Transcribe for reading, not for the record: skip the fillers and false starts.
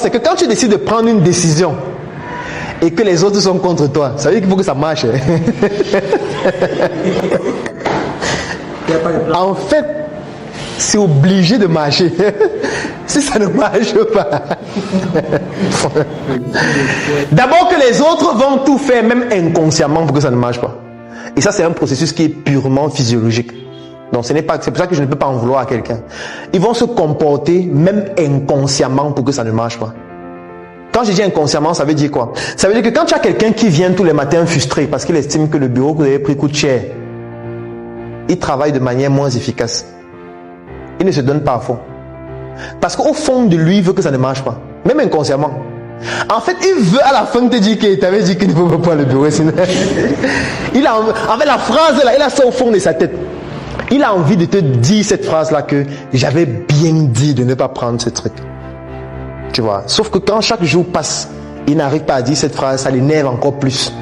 C'est que quand tu décides de prendre une décision et que les autres sont contre toi, ça veut dire qu'il faut que ça marche. En fait, c'est obligé de marcher. Si ça ne marche pas. D'abord que les autres vont tout faire, même inconsciemment, pour que ça ne marche pas. Et ça, c'est un processus qui est purement physiologique. Donc, c'est pour ça que je ne peux pas en vouloir à quelqu'un. Ils vont se comporter, même inconsciemment, pour que ça ne marche pas. Quand je dis inconsciemment, ça veut dire quoi? Ça veut dire que quand tu as quelqu'un qui vient tous les matins frustré parce qu'il estime que le bureau que vous avez pris coûte cher, il travaille de manière moins efficace. Il ne se donne pas à fond. Parce qu'au fond de lui, il veut que ça ne marche pas. Même inconsciemment. En fait, il veut à la fin te dire qu'il t'avait dit qu'il ne veut pas le bureau. Sinon... avec la phrase là, il a ça au fond de sa tête. Il a envie de te dire cette phrase-là que j'avais bien dit de ne pas prendre ce truc. Tu vois. Sauf que quand chaque jour passe, il n'arrive pas à dire cette phrase, ça l'énerve encore plus.